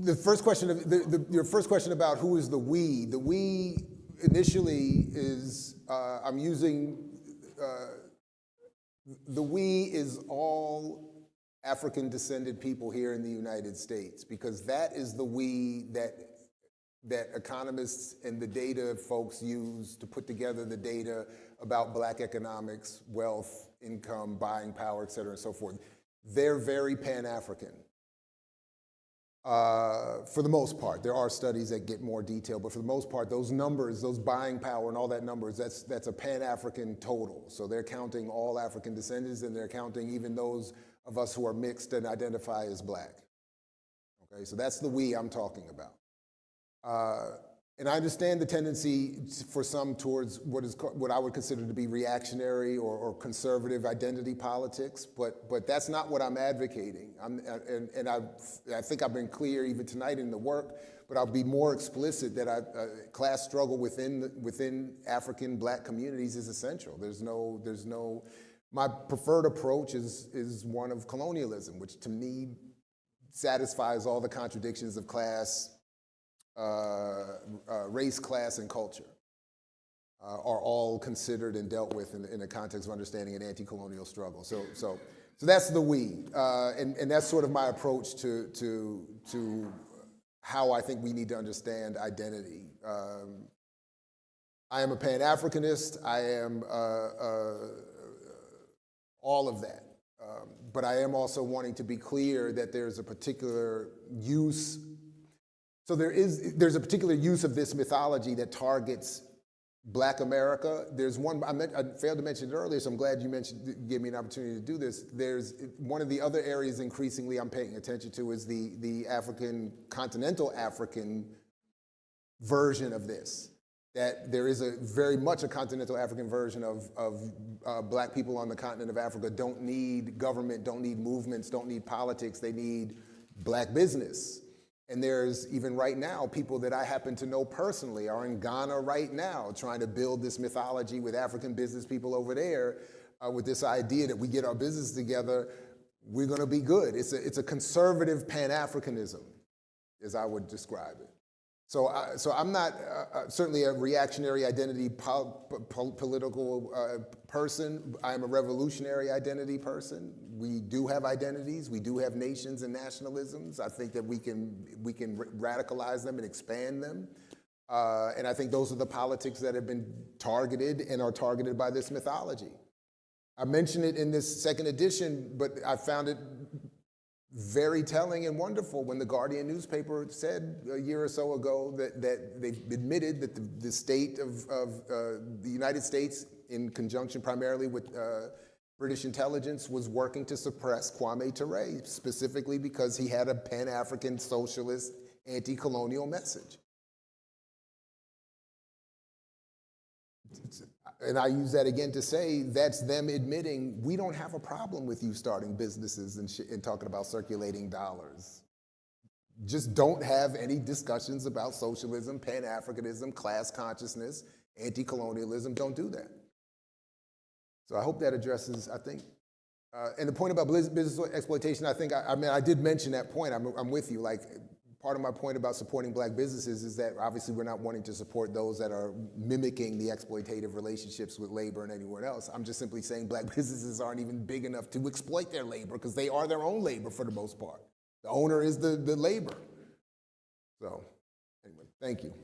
The first question, your first question about who is the we initially is, I'm using, the we is all African descended people here in the United States, because that is the we that economists and the data folks use to put together the data about black economics, wealth, income, buying power, et cetera, and so forth. They're very pan-African. For the most part. There are studies that get more detailed, but for the most part, those numbers, those buying power and all that numbers, that's a pan-African total. So they're counting all African descendants, and they're counting even those of us who are mixed and identify as black. Okay, so that's the we I'm talking about. And I understand the tendency for some towards what I would consider to be reactionary or conservative identity politics, but that's not what I'm advocating. I think I've been clear even tonight in the work, but I'll be more explicit that class struggle within African black communities is essential. My preferred approach is one of colonialism, which to me satisfies all the contradictions of class, race, class, and culture are all considered and dealt with in the context of understanding an anti-colonial struggle. So that's the we, and that's sort of my approach to how I think we need to understand identity. I am a Pan-Africanist. I am all of that, but I am also wanting to be clear that there's a particular use. So there's a particular use of this mythology that targets Black America. There's one, I failed to mention it earlier, so I'm glad you gave me an opportunity to do this. There's one of the other areas increasingly I'm paying attention to is the continental African version of this. That there is very much a continental African version of black people on the continent of Africa don't need government, don't need movements, don't need politics, they need black business. And there's, even right now, people that I happen to know personally are in Ghana right now trying to build this mythology with African business people over there with this idea that we get our business together, we're gonna be good. It's a conservative Pan-Africanism, as I would describe it. So I'm not certainly a reactionary identity political person. I am a revolutionary identity person. We do have identities. We do have nations and nationalisms. I think that we can radicalize them and expand them. And I think those are the politics that have been targeted and are targeted by this mythology. I mentioned it in this second edition, but I found it very telling and wonderful when the Guardian newspaper said a year or so ago that they admitted that the state of the United States, in conjunction primarily with British intelligence, was working to suppress Kwame Ture, specifically because he had a Pan-African socialist anti-colonial message. And I use that again to say that's them admitting we don't have a problem with you starting businesses and talking about circulating dollars. Just don't have any discussions about socialism, Pan-Africanism, class consciousness, anti-colonialism. Don't do that. So I hope that addresses, I think, and the point about business exploitation, I think, I did mention that point. I'm with you. Like, part of my point about supporting black businesses is that obviously we're not wanting to support those that are mimicking the exploitative relationships with labor and anyone else. I'm just simply saying black businesses aren't even big enough to exploit their labor because they are their own labor for the most part. The owner is the labor. So anyway, thank you.